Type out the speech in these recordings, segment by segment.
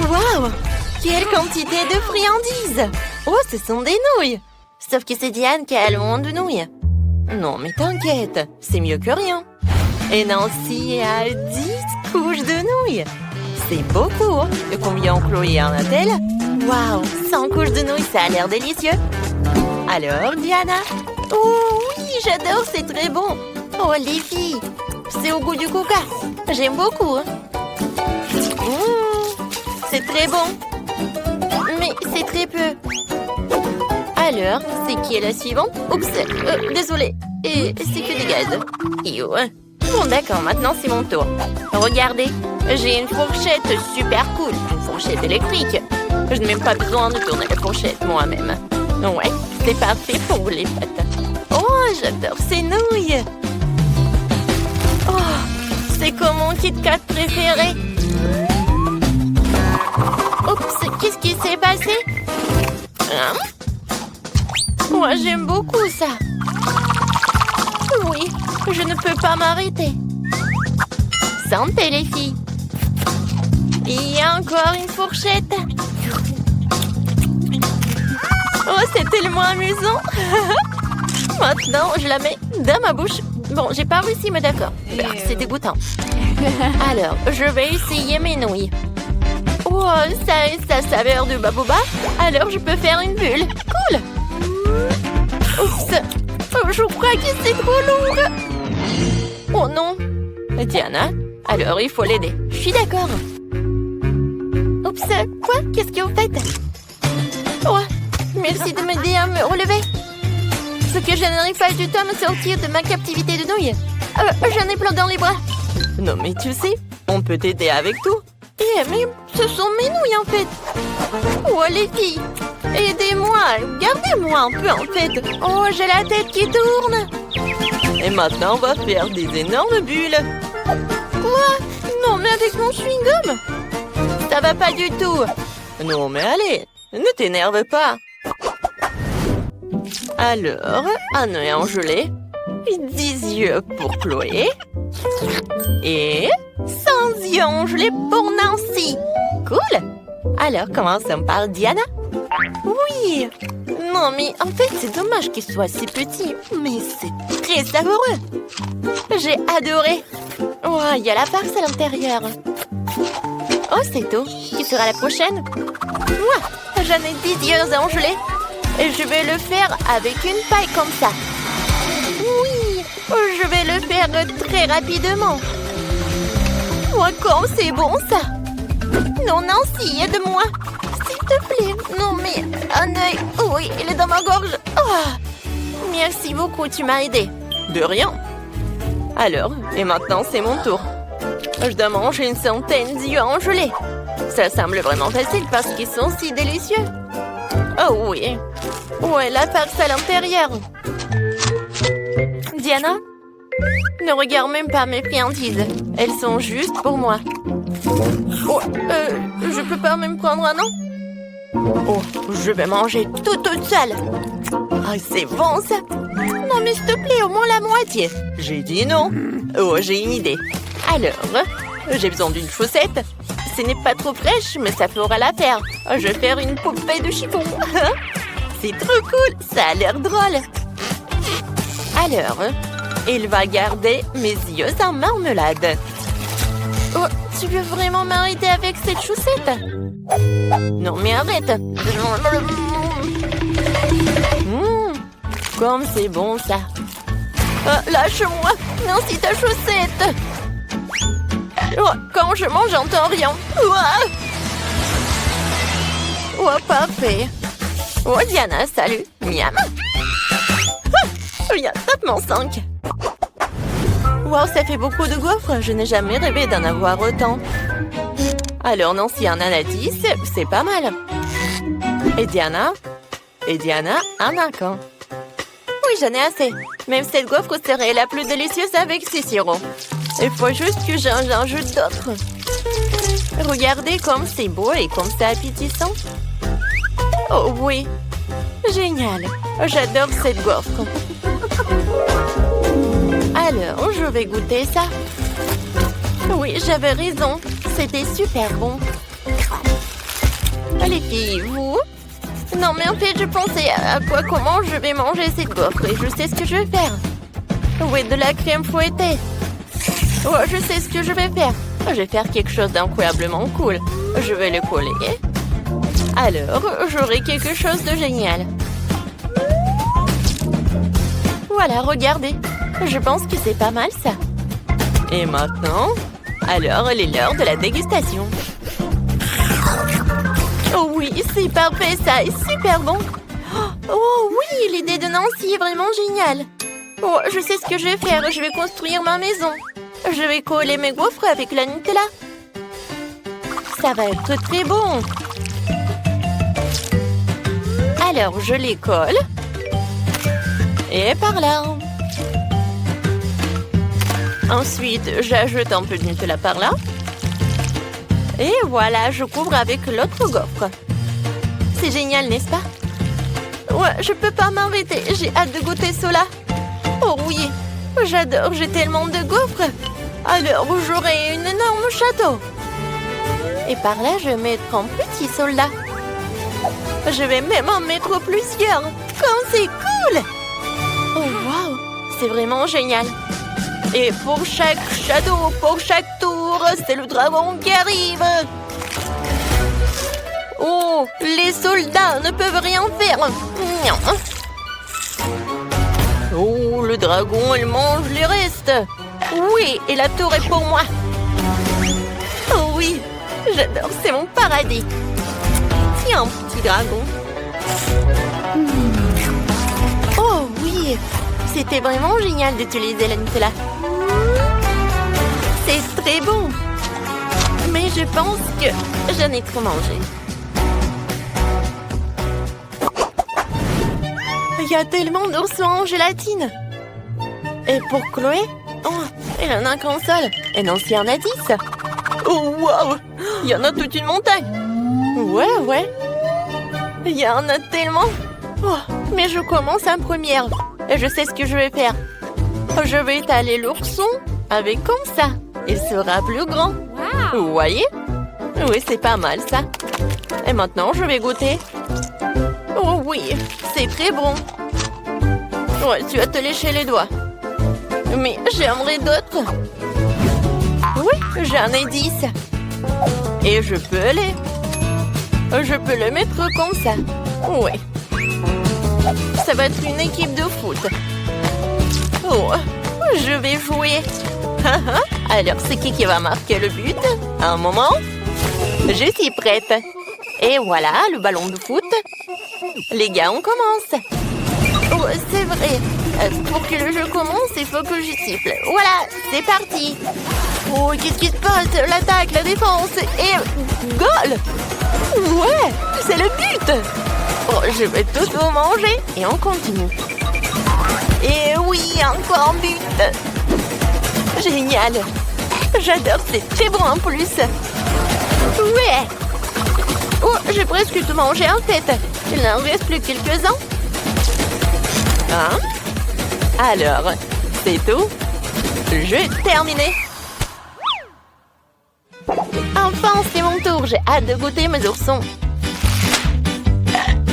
Waouh! Quelle quantité de friandises! Oh, ce sont des nouilles! Sauf que c'est Diane qui a le monde de nouilles. Non, mais t'inquiète, c'est mieux que rien. Et Nancy a 10 couches de nouilles. C'est beaucoup. Et combien Chloé en a-t-elle? Waouh, 100 couches de nouilles, ça a l'air délicieux. Alors, Diana? Oh oui, j'adore, c'est très bon. Oh, les filles, c'est au goût du coca. J'aime beaucoup. C'est très bon. Mais c'est très peu. Alors, c'est qui est la suivante? Oups, désolée. Et c'est que des gaz. Yo. Bon, d'accord, maintenant c'est mon tour. Regardez, j'ai une fourchette super cool. Une fourchette électrique. Je n'ai même pas besoin de tourner la fourchette moi-même. Ouais, c'est parfait pour les pâtes. Oh, j'adore ces nouilles. Oh, c'est comme mon Kit Kat préféré. Oups, qu'est-ce qui s'est passé? Hein? Moi, j'aime beaucoup ça. Oui, je ne peux pas m'arrêter. Santé, les filles. Il y a encore une fourchette. Oh, c'est tellement amusant. Maintenant, je la mets dans ma bouche. Bon, j'ai pas réussi, mais d'accord. C'est dégoûtant. Alors, je vais essayer mes nouilles. Oh, ça a sa saveur de baboba. Alors, je peux faire une bulle. Cool. Oups. Oh, je crois que c'est trop lourd. Oh non. Diana, alors il faut l'aider. Je suis d'accord. Oups. Quoi? Qu'est-ce que vous faites? Oh, merci de m'aider à me relever. Ce que je n'arrive pas du tout à me sortir de ma captivité de nouilles. J'en ai plein dans les bras. Non, mais tu sais, on peut t'aider avec tout. Mais ce sont mes nouilles, en fait. Oh, les filles, aidez-moi. Gardez-moi un peu, en fait. Oh, j'ai la tête qui tourne. Et maintenant, on va faire des énormes bulles. Quoi? Non, mais avec mon chewing-gum. Ça va pas du tout. Non, mais allez, ne t'énerve pas. Alors, un œil en gelée. 10 yeux pour Chloé. Et 100 yeux en gelée pour Nancy. Cool. Alors, commençons par Diana. Oui. Non, mais en fait, c'est dommage qu'il soit si petit. Mais c'est très savoureux. J'ai adoré. Oh, il y a la farce à l'intérieur. Oh, c'est tout. Qui sera la prochaine? Moi, j'en ai 10 yeux en gelée. Et je vais le faire avec une paille comme ça. Oui, je vais le faire très rapidement. Oh, comme c'est bon, ça. Non, Nancy, aide-moi. S'il te plaît. Non, mais un œil. Oui, il est dans ma gorge. Oh. Merci beaucoup, tu m'as aidé. De rien. Alors, et maintenant, c'est mon tour. Je dois manger une centaine d'yeux en gelée. Ça semble vraiment facile parce qu'ils sont si délicieux. Oh oui. Ouais, la farce à l'intérieur. Diana, ne regarde même pas mes friandises. Elles sont juste pour moi. Oh, je peux pas même prendre un an? Oh, je vais manger toute seule. Ah, c'est bon ça. Non, mais s'il te plaît, au moins la moitié. J'ai dit non. Oh, j'ai une idée. Alors, j'ai besoin d'une chaussette. Ce n'est pas trop fraîche, mais ça fera l'affaire. Je vais faire une poupée de chiffon. C'est trop cool, ça a l'air drôle. Alors, il va garder mes yeux en marmelade. Oh, tu veux vraiment m'arrêter avec cette chaussette? Non, mais arrête. Comme c'est bon, ça. Lâche-moi. Nancy, ta chaussette. Oh, quand je mange, j'entends rien. Oh, parfait. Oh, Diana, salut. Miam. Viens, tape-moi 5. Wow, ça fait beaucoup de gaufres. Je n'ai jamais rêvé d'en avoir autant. Alors, Nancy en en a 10, c'est pas mal. Et Diana, en a quand? Oui, j'en ai assez. Même cette gaufre serait la plus délicieuse avec ces sirops. Il faut juste que j'en ajoute d'autres. Regardez comme c'est beau et comme c'est appétissant. Oh oui, génial. J'adore cette gaufre. Alors, je vais goûter ça. Oui, j'avais raison. C'était super bon. Les filles, vous? Non, mais en fait, je pensais à comment je vais manger cette gaufre et je sais ce que je vais faire. Oui, de la crème fouettée. Oh, je sais ce que je vais faire. Je vais faire quelque chose d'incroyablement cool. Je vais le coller. Alors, j'aurai quelque chose de génial. Voilà, regardez. Je pense que c'est pas mal, ça. Et maintenant, alors, il est l'heure de la dégustation. Oh oui, c'est parfait, ça est super bon. Oh oui, l'idée de Nancy est vraiment géniale. Oh, je sais ce que je vais faire. Je vais construire ma maison. Je vais coller mes gaufres avec la Nutella. Ça va être très bon. Alors, je les colle. Et par là. Ensuite, j'ajoute un peu de Nutella par là. Et voilà, je couvre avec l'autre gaufre. C'est génial, n'est-ce pas? Ouais, je peux pas m'arrêter. J'ai hâte de goûter cela. Oh oui, j'adore, j'ai tellement de gaufres. Alors, j'aurai un énorme château. Et par là, je vais mettre un petit soldat. Je vais même en mettre plusieurs. Comme c'est cool! Oh, waouh! C'est vraiment génial. Et pour chaque château, pour chaque tour, c'est le dragon qui arrive. Oh, les soldats ne peuvent rien faire. Oh, le dragon, il mange les restes. Oui, et la tour est pour moi. Oh oui, j'adore, c'est mon paradis. Tiens, petit dragon. Oh oui, c'était vraiment génial d'utiliser la Nutella. C'est très bon. Mais je pense que j'en ai trop mangé. Il y a tellement d'oursons en gélatine. Et pour Chloé, oh, elle en a qu'un seul. Et Nancy en a 10. Oh, waouh! Il y en a toute une montagne. Ouais. Il y en a tellement. Oh, mais je commence en première. Et je sais ce que je vais faire. Je vais étaler l'ourson avec comme ça. Il sera plus grand. Wow. Vous voyez? Oui, c'est pas mal ça. Et maintenant, je vais goûter. Oh oui, c'est très bon. Ouais, tu vas te lécher les doigts. Mais j'aimerais d'autres. Oui, j'en ai 10. Et je peux le mettre comme ça. Oui. Ça va être une équipe de foot. Oh, je vais jouer. Alors, c'est qui va marquer le but? Un moment. Je suis prête. Et voilà, le ballon de foot. Les gars, on commence. Oh, c'est vrai. Pour que le jeu commence, il faut que je siffle. Voilà, c'est parti. Oh, qu'est-ce qui se passe? L'attaque, la défense et... goal! Ouais, c'est le but. Oh, je vais tout vous manger. Et on continue. Et oui, encore un but. Génial. J'adore, c'est très bon en plus. Ouais. Oh, j'ai presque tout mangé en fait. Il n'en reste plus quelques-uns. Hein? Alors, c'est tout. Jeu terminé. Enfin, c'est mon tour. J'ai hâte de goûter mes oursons.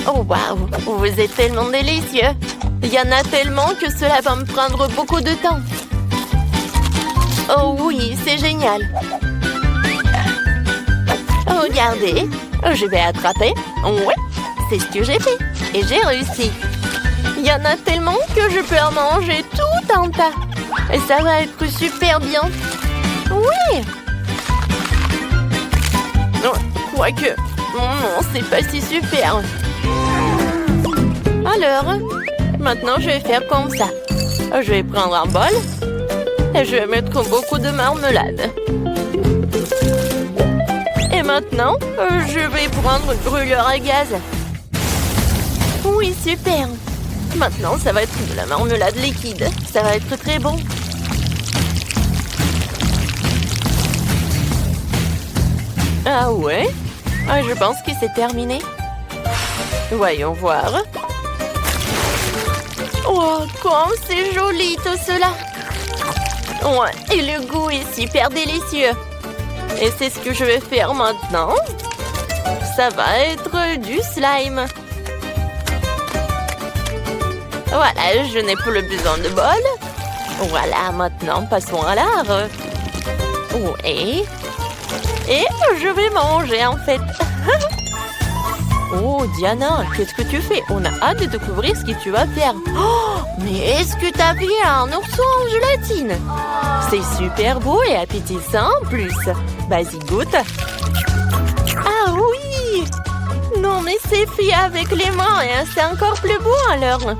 Oh, waouh. Vous êtes tellement délicieux. Il y en a tellement que cela va me prendre beaucoup de temps. Oh oui, c'est génial. Regardez, je vais attraper. Ouais, c'est ce que j'ai fait. Et j'ai réussi. Il y en a tellement que je peux en manger tout un tas. Et ça va être super bien. Oui. Quoique, non, c'est pas si super. Alors, maintenant je vais faire comme ça. Je vais prendre un bol. Et je vais mettre beaucoup de marmelade. Et maintenant, je vais prendre le brûleur à gaz. Oui, super. Maintenant, ça va être de la marmelade liquide. Ça va être très bon. Ah ouais? Je pense que c'est terminé. Voyons voir. Oh, comme c'est joli tout cela. Ouais, et le goût est super délicieux. Et c'est ce que je vais faire maintenant. ça va être du slime. Voilà, je n'ai plus besoin de bol. Voilà, maintenant, passons à l'art. Oui. Et je vais manger, en fait. Oh, Diana, qu'est-ce que tu fais? On a hâte de découvrir ce que tu vas faire. Oh, mais est-ce que t'as vu un ourson en gélatine? C'est super beau et appétissant en plus. Vas-y, goûte. Ah oui! Non, mais c'est fait avec les mains et c'est encore plus beau alors.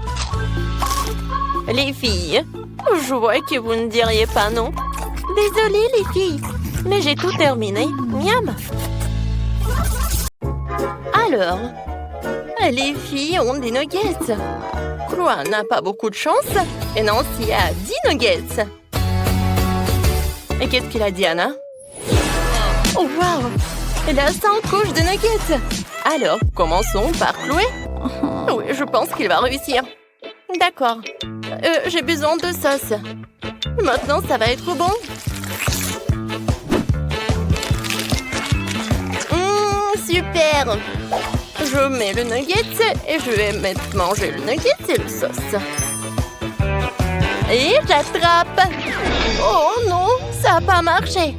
Les filles, je vois que vous ne diriez pas non. Désolée les filles, mais j'ai tout terminé. Miam! Alors, les filles ont des nuggets. Chloé n'a pas beaucoup de chance et Nancy a 10 nuggets. Et qu'est-ce qu'il a, Diana? Oh, wow! Elle a 100 couches de nuggets. Alors, commençons par Chloé. Oui, je pense qu'il va réussir. D'accord. J'ai besoin de sauce. Maintenant, ça va être bon. Super! Je mets le nugget et je vais manger le nugget et le sauce. Et j'attrape. Oh non, ça n'a pas marché.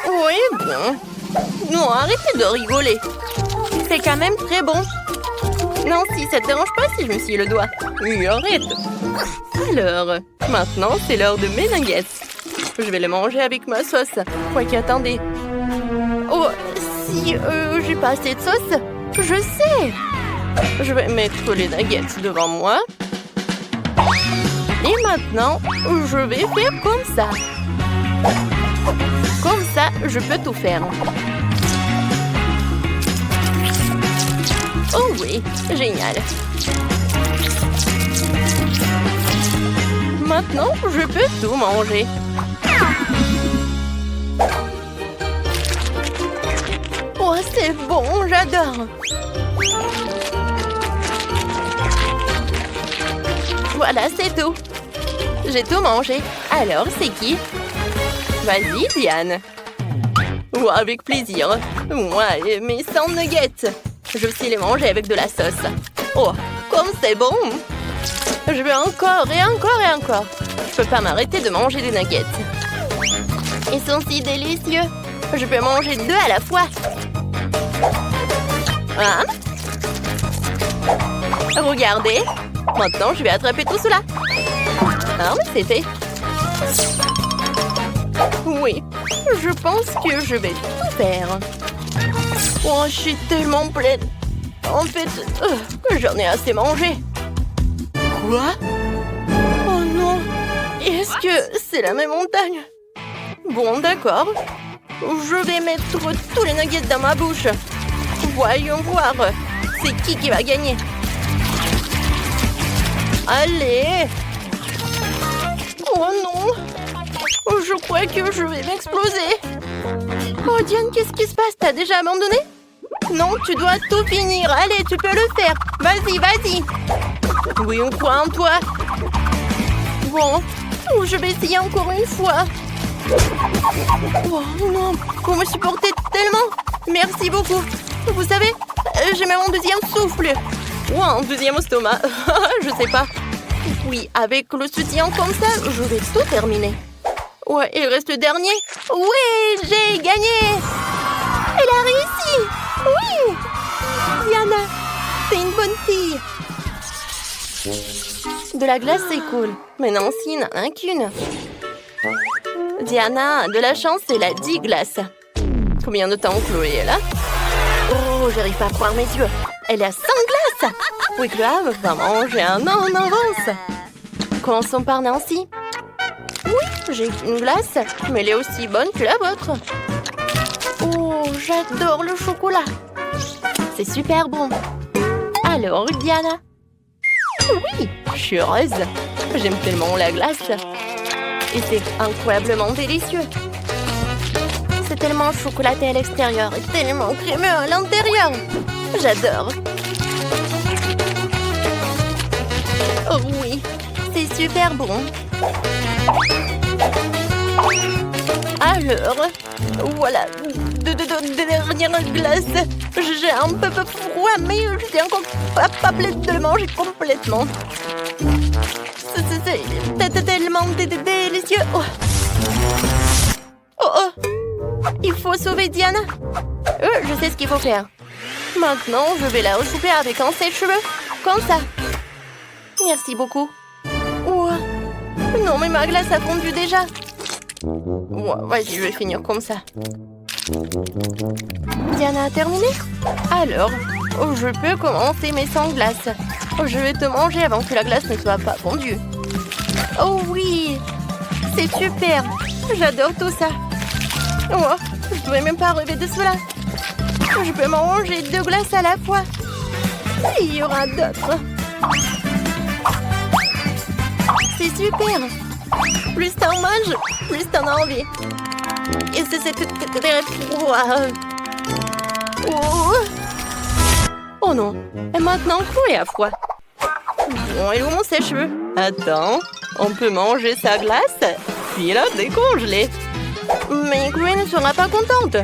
Oui, bon. Non, arrêtez de rigoler. C'est quand même très bon. Non, si ça te dérange pas si je me scie le doigt. Oui, arrête. Alors, maintenant, c'est l'heure de mes nuggets. Je vais les manger avec ma sauce. Quoique, attendez. Oh, si j'ai pas assez de sauce, je sais. Je vais mettre les nuggets devant moi. Et maintenant, je vais faire comme ça. Comme ça, je peux tout faire. Oh oui, génial. Maintenant, je peux tout manger. Oh, c'est bon, j'adore. Voilà, c'est tout. J'ai tout mangé. Alors, c'est qui? Vas-y, Diane. Oh, avec plaisir. Moi, mes 100 nuggets. Je vais aussi les manger avec de la sauce. Oh, comme c'est bon! Je veux encore et encore et encore. Je peux pas m'arrêter de manger des nuggets. Ils sont si délicieux. Je peux manger 2 à la fois. Hein? Regardez. Maintenant, je vais attraper tout cela. Ah, c'est fait. Oui, je pense que je vais tout faire. Oh, je suis tellement pleine. En fait, j'en ai assez mangé. Quoi? Oh non. Est-ce que c'est la même montagne? Bon, d'accord. Je vais mettre tous les nuggets dans ma bouche. Voyons voir. C'est qui va gagner? Allez. Oh non. Je crois que je vais m'exploser. Oh Diane, qu'est-ce qui se passe? T'as déjà abandonné? Non, tu dois tout finir. Allez, tu peux le faire. Vas-y, vas-y. Oui, on croit en toi. Bon, je vais essayer encore une fois. Oh non, vous me supportez tellement. Merci beaucoup. Vous savez, j'ai même un deuxième souffle. Ou un deuxième estomac. Je sais pas. Oui, avec le soutien comme ça, je vais tout terminer. Ouais, il reste le dernier. Oui, j'ai gagné. Elle a réussi. Oui. Diana, t'es une bonne fille. De la glace, c'est cool. Mais Nancy n'en a qu'une. Diana a de la chance, elle a 10 glaces. Combien de temps Chloé est là? Oh, j'arrive pas à croire mes yeux. Elle a 100 glaces. Oui, Chloé va manger un an en avance. Commençons par Nancy. Oui, j'ai une glace, mais elle est aussi bonne que la vôtre. Oh, j'adore le chocolat. C'est super bon. Alors, Diana? Oui, je suis heureuse. J'aime tellement la glace. Et c'est incroyablement délicieux. C'est tellement chocolaté à l'extérieur et tellement crémeux à l'intérieur. J'adore. Oh oui, c'est super bon. Alors, voilà, dernière glace. J'ai un peu froid, mais je suis encore pas prête de le manger complètement. C'est tellement délicieux. Oh. Oh oh. Il faut sauver Diana. Je sais ce qu'il faut faire. Maintenant, je vais la recouper avec un sèche-cheveux. Comme ça. Merci beaucoup. Oh. Non, mais ma glace a fondu déjà. Oh, vas-y, je vais finir comme ça. Diana a terminé? Alors, je peux commencer mes sans glace. Je vais te manger avant que la glace ne soit pas fondue. Oh oui! C'est super! J'adore tout ça. Oh, je ne pouvais même pas rêver de cela. Je peux manger 2 glaces à la fois. Et il y aura d'autres. C'est super! Plus t'en manges, plus t'en as envie. Et c'est très froid. Oh. Oh non, et maintenant Chloé a froid. Bon, et où mon sèche-cheveux? Attends, on peut manger sa glace, puis la décongeler. Mais Chloé ne sera pas contente.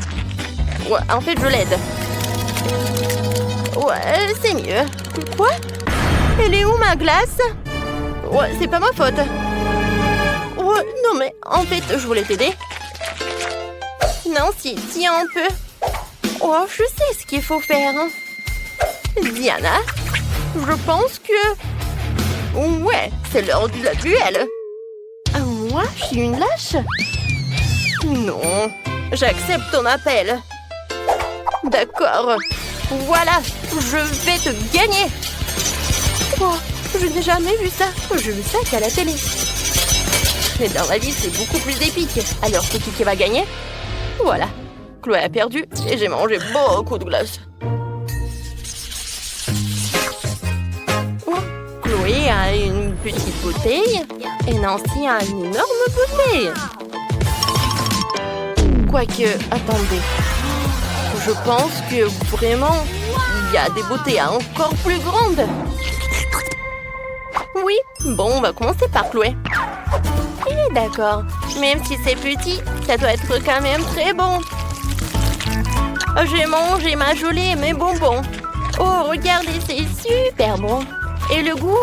Ouais, en fait, je l'aide. Ouais, c'est mieux. Quoi? Elle est où ma glace? Ouais, c'est pas ma faute. Ouais, non mais en fait, je voulais t'aider. Non, si, tiens un peu. Oh, je sais ce qu'il faut faire. Diana, je pense que... Ouais, c'est l'heure du duel. Moi, je suis une lâche? Non, j'accepte ton appel. D'accord. Voilà, je vais te gagner. Oh, je n'ai jamais vu ça. Je vu ça qu'à la télé. Mais dans la vie, c'est beaucoup plus épique. Alors, c'est qui va gagner? Voilà. Chloé a perdu et j'ai mangé beaucoup de glace. Oh, Chloé a une petite bouteille et Nancy a une énorme bouteille. Quoique, attendez. Je pense que vraiment, il y a des bouteilles encore plus grandes. Oui, bon, on va commencer par Chloé. D'accord, même si c'est petit, ça doit être quand même très bon. J'ai mangé ma gelée et mes bonbons. Oh, regardez, c'est super bon. Et le goût?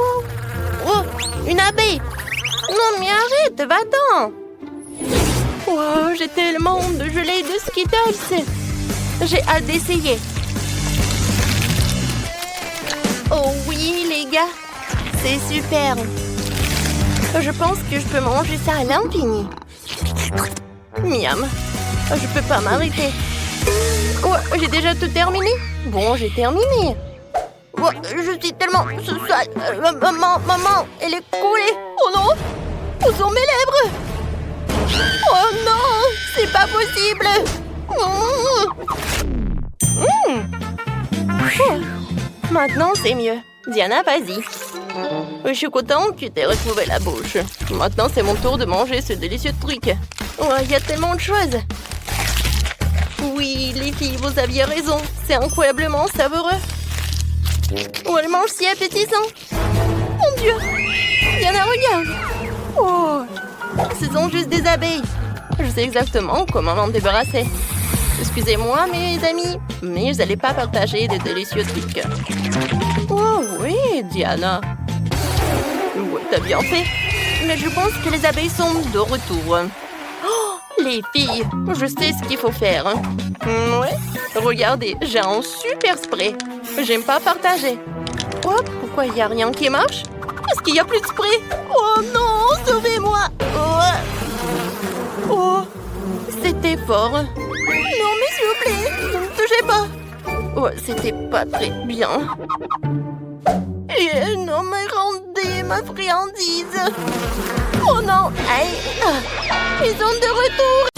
Oh, une abeille. Non, mais arrête, va-t'en. Oh, j'ai tellement de gelée de Skittles. J'ai hâte d'essayer. Oh oui, les gars, c'est super. Je pense que je peux manger ça à l'infini. Miam. Je peux pas m'arrêter. Oh, j'ai déjà tout terminé. Bon, j'ai terminé. Oh, je suis tellement sale. Maman, elle est coulée. Oh non, où sont mes lèvres? Oh non, c'est pas possible. Oh. Maintenant, c'est mieux. Diana, vas-y. Je suis contente que tu aies retrouvé la bouche. Maintenant, c'est mon tour de manger ce délicieux truc. Oh, il y a tellement de choses. Oui, les filles, vous aviez raison. C'est incroyablement savoureux. Oh, elle mange si appétissant. Mon Dieu. Diana, regarde. Oh, ce sont juste des abeilles. Je sais exactement comment m'en débarrasser. Excusez-moi, mes amis, mais vous n'allez pas partager des délicieux trucs. Oh oui, Diana. Ouais, t'as bien fait. Mais je pense que les abeilles sont de retour. Oh, les filles, je sais ce qu'il faut faire. Ouais, regardez, j'ai un super spray. J'aime pas partager. Oh, pourquoi il n'y a rien qui marche? Est-ce qu'il n'y a plus de spray? Oh non, sauvez-moi. Oh, c'était fort. Non, mais s'il vous plaît, ne me touchez pas. Oh, c'était pas très bien. Et non, mais rendez ma friandise. Oh non, aïe. Ils sont de retour.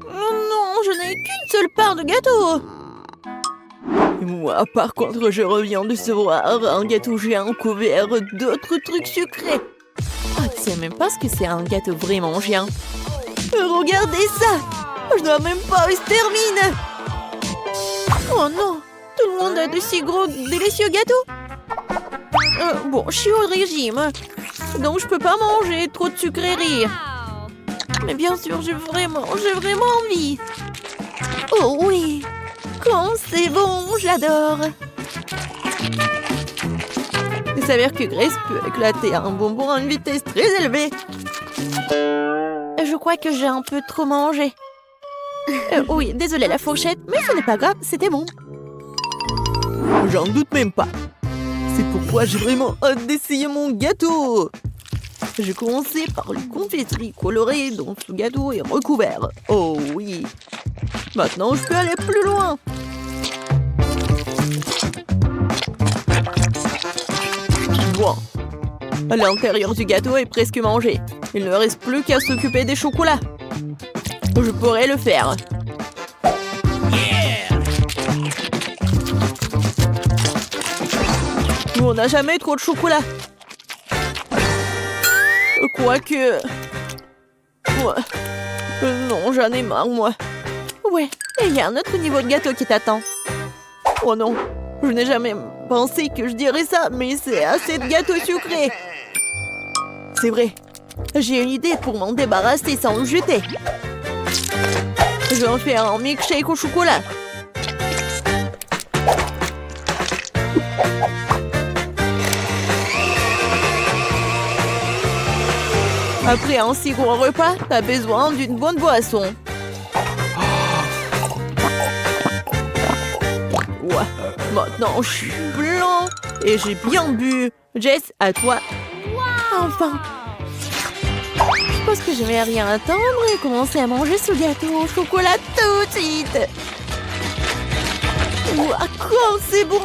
Oh non, je n'ai qu'une seule part de gâteau. Moi, par contre, je reviens de recevoir un gâteau géant couvert d'autres trucs sucrés. Oh, tu sais même pas ce que c'est un gâteau vraiment géant. Regardez ça. Je dois même pas où il se termine. Oh non, tout le monde a de si gros, délicieux gâteaux. Bon, je suis au régime, donc je peux pas manger trop de sucreries. Mais bien sûr, j'ai vraiment envie. Oh oui, quand c'est bon, j'adore. Il s'avère que Grace peut éclater un bonbon à une vitesse très élevée. Je crois que j'ai un peu trop mangé. Oui, désolée la fourchette, mais ce n'est pas grave, c'était bon. J'en doute même pas. C'est pourquoi j'ai vraiment hâte d'essayer mon gâteau. J'ai commencé par le confiserie colorée dont ce gâteau est recouvert. Oh oui. Maintenant, je peux aller plus loin. Bon. L'intérieur du gâteau est presque mangé. Il ne reste plus qu'à s'occuper des chocolats. Je pourrais le faire. On n'a jamais trop de chocolat. Quoique... Ouais. Non, j'en ai marre, moi. Ouais, et il y a un autre niveau de gâteau qui t'attend. Oh non, je n'ai jamais pensé que je dirais ça, mais c'est assez de gâteau sucré. C'est vrai, j'ai une idée pour m'en débarrasser sans le jeter. Je vais en faire un milkshake au chocolat. Après un si gros repas, t'as besoin d'une bonne boisson. Ouais, maintenant je suis blanc et j'ai bien bu. Jess, à toi. Enfin. Je pense que je vais rien attendre et commencer à manger ce gâteau au chocolat tout de suite. Ouah, quoi, c'est bon.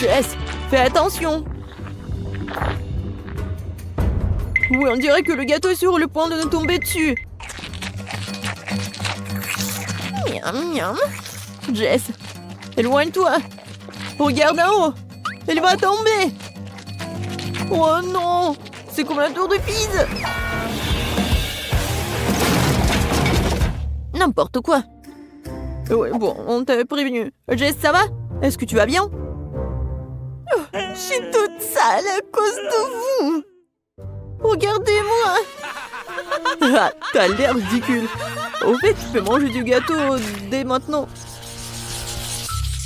Jess, fais attention. Oui, on dirait que le gâteau est sur le point de nous tomber dessus. Miam, miam. Jess, éloigne-toi. Regarde en haut. Elle va tomber. Oh non, c'est comme un tour de Pise. N'importe quoi. Ouais, bon, on t'avait prévenu. Jess, ça va? Est-ce que tu vas bien? Je suis toute sale à cause de vous. Regardez-moi. Ah, t'as l'air ridicule. Au fait, tu peux manger du gâteau dès maintenant.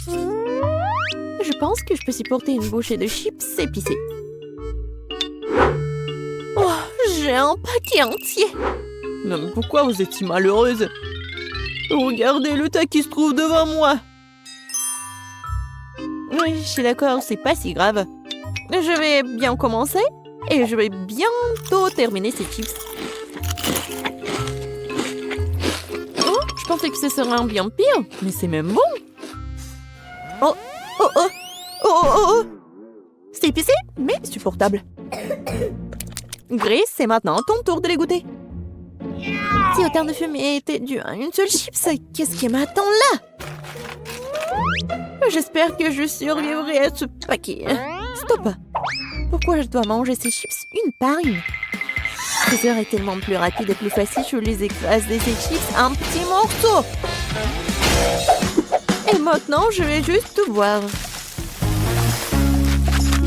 Je pense que je peux supporter une bouchée de chips épicés. Oh, j'ai un paquet entier. Non, mais pourquoi vous êtes si malheureuse? Regardez le tas qui se trouve devant moi. Oui, je suis d'accord, c'est pas si grave. Je vais bien commencer et je vais bientôt terminer ces chips. Oh, je pensais que ce serait un bien pire, mais c'est même bon. Oh, oh, oh, oh, oh, oh. C'est épicé, mais supportable. Grace, c'est maintenant ton tour de les goûter. Si autant de fumée était dû à une seule chips, qu'est-ce qui m'attend là? J'espère que je survivrai à ce paquet. Stop! Pourquoi je dois manger ces chips une par une? Ce serait tellement plus rapide et plus facile, je les écraser ces chips en petits morceaux. Et maintenant, je vais juste tout boire.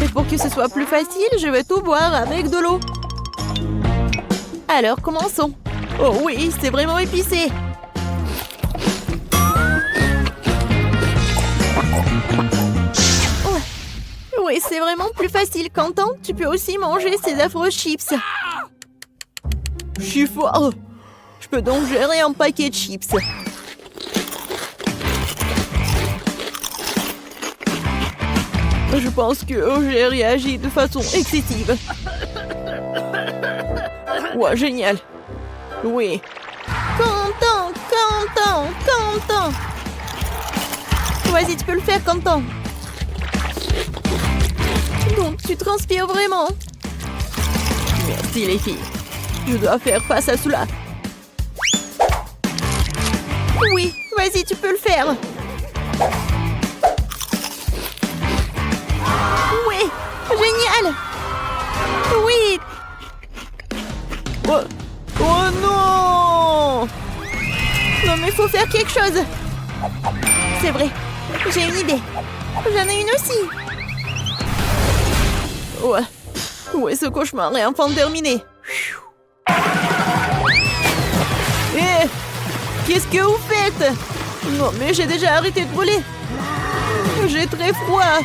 Et pour que ce soit plus facile, je vais tout boire avec de l'eau. Alors, commençons. Oh oui, c'est vraiment épicé. Oui, c'est vraiment plus facile. Quentin, tu peux aussi manger ces affreux chips. Je suis fort. Je peux donc gérer un paquet de chips. Je pense que j'ai réagi de façon excessive. Ouais, génial. Oui. Quentin, Quentin, Quentin. Vas-y, tu peux le faire, Quentin. Donc, tu transpires vraiment. Merci, les filles. Je dois faire face à cela. Oui, vas-y, tu peux le faire. Oui, génial. Oui. Oh, oh non! Non, mais faut faire quelque chose. C'est vrai, j'ai une idée. J'en ai une aussi. Ouais, Où est ce cauchemar est enfin terminé? Hé! Qu'est-ce que vous faites? Non, mais j'ai déjà arrêté de brûler. J'ai très froid.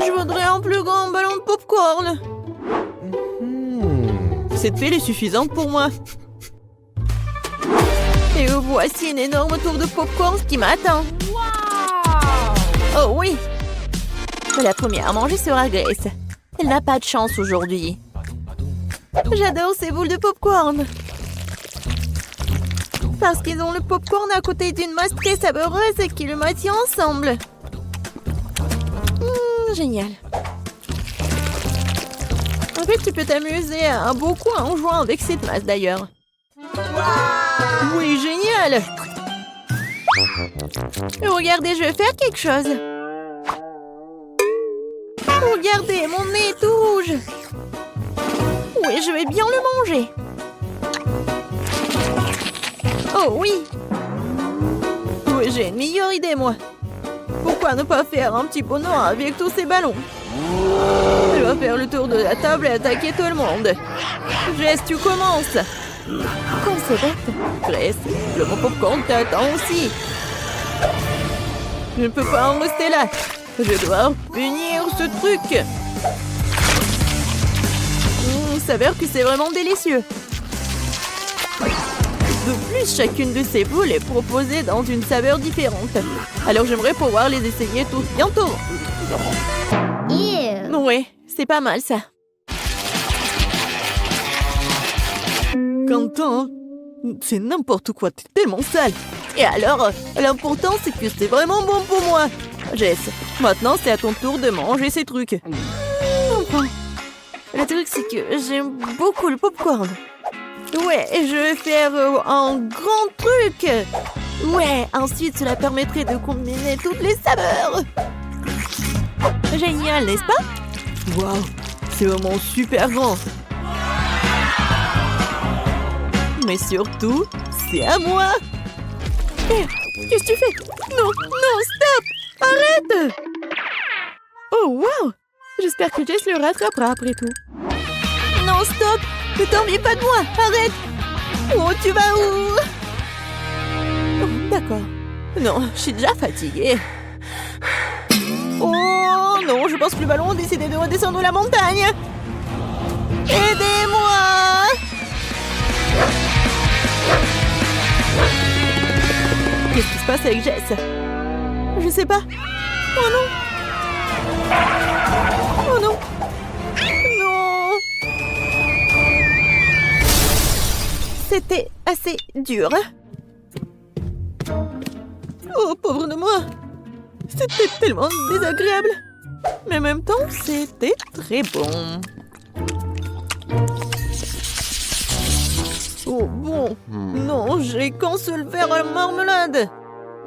Je voudrais un plus grand ballon de popcorn. Cette pile est suffisante pour moi. Et voici une énorme tour de popcorn qui m'attend. Oh oui! La première à manger sera Grace. Elle n'a pas de chance aujourd'hui. J'adore ces boules de popcorn. Parce qu'ils ont le popcorn à côté d'une masse très savoureuse et qui le maintient ensemble. Génial. En fait, tu peux t'amuser beaucoup en jouant avec cette masse d'ailleurs. Oui, génial! Regardez, je vais faire quelque chose. Regardez, mon nez est tout rouge. Oui, je vais bien le manger. Oh oui! Oui, j'ai une meilleure idée, moi. Pourquoi ne pas faire un petit bonheur avec tous ces ballons? Je vais faire le tour de la table et attaquer tout le monde. Jess, tu commences. Comme c'est bête. Grace, le bon popcorn t'attend aussi. Je ne peux pas en rester là. Je dois punir ce truc. S'avère que c'est vraiment délicieux. De plus, chacune de ces boules est proposée dans une saveur différente. Alors j'aimerais pouvoir les essayer tous bientôt. Oui, c'est pas mal ça. Quentin, c'est n'importe quoi, t'es tellement sale. Et alors, l'important c'est que c'est vraiment bon pour moi. Jess, maintenant c'est à ton tour de manger ces trucs. Enfin, le truc c'est que j'aime beaucoup le popcorn. Ouais, je vais faire un grand truc. Ouais, ensuite cela permettrait de combiner toutes les saveurs. Génial, n'est-ce pas? Waouh, c'est vraiment super grand. Mais surtout, c'est à moi. Hé, qu'est-ce que tu fais? Non, non, stop! Arrête! Oh, wow! J'espère que Jess le rattrapera après tout. Non, stop! Ne t'ennuie pas de moi! Arrête! Oh, tu vas où? Oh, d'accord. Non, je suis déjà fatiguée. Oh non, je pense que le ballon a décidé de redescendre la montagne. Aidez-moi! Qu'est-ce qui se passe avec Jess? Je sais pas. Oh non! Oh non! Non! C'était assez dur. Oh, pauvre de moi! C'était tellement désagréable. Mais en même temps, c'était très bon. Oh bon. Non, j'ai qu'un seul verre à la marmelade.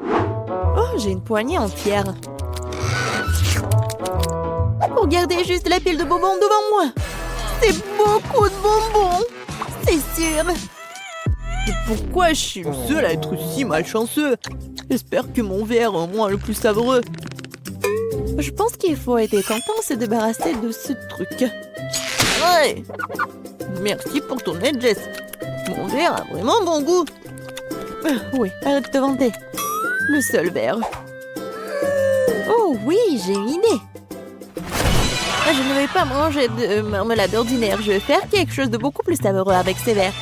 Oh, j'ai une poignée entière. Regardez juste la pile de bonbons devant moi. C'est beaucoup de bonbons. C'est sûr. Pourquoi je suis le seul à être si malchanceux? J'espère que mon verre est au moins le plus savoureux. Je pense qu'il faut être content de se débarrasser de ce truc. Ouais. Merci pour ton aide, Jess. Mon verre a vraiment bon goût. Oui, arrête de te vanter. Le seul verre. Oh oui, j'ai une idée. Je ne vais pas manger de marmelade ordinaire. Je vais faire quelque chose de beaucoup plus savoureux avec ces verres.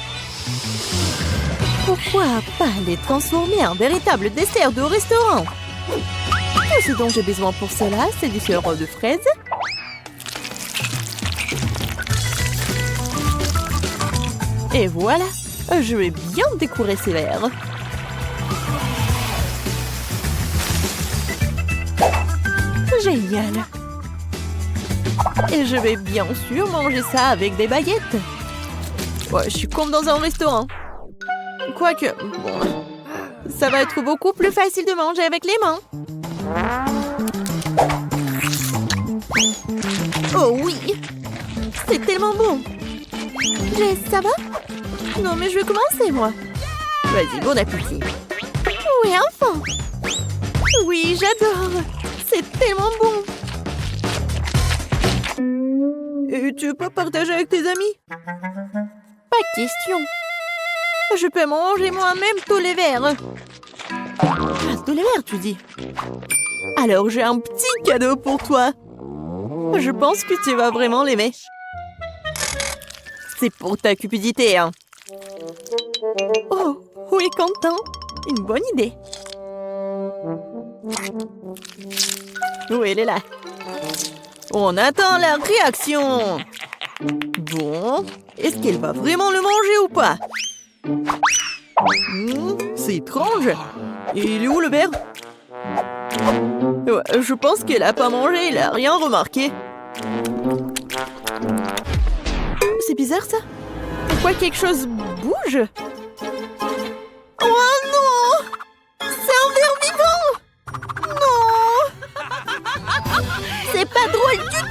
Pourquoi pas les transformer en véritable dessert de restaurant? Tout ce dont j'ai besoin pour cela, c'est du sirop de fraise. Et voilà, je vais bien décorer ces verres. Génial. Et je vais bien sûr manger ça avec des baguettes. Ouais, je suis comme dans un restaurant. Quoique, bon, ça va être beaucoup plus facile de manger avec les mains. Oh oui, c'est tellement bon. Jess, ça va? Non, mais je vais commencer, moi. Vas-y, bon appétit. Oui, enfin. Oui, j'adore. C'est tellement bon. Et tu veux pas partager avec tes amis? Pas question. Je peux manger moi-même tous les verres. Ah, tous les verres, tu dis? Alors, j'ai un petit cadeau pour toi. Je pense que tu vas vraiment l'aimer. C'est pour ta cupidité, hein. Oh, oui, Quentin. Une bonne idée. Oui, elle est là. On attend la réaction. Bon, est-ce qu'elle va vraiment le manger ou pas? C'est étrange. Il est où le verre? Ouais, je pense qu'elle a pas mangé, elle a rien remarqué. C'est bizarre ça. Pourquoi quelque chose bouge? Oh non! C'est un ver vivant! Non! C'est pas drôle du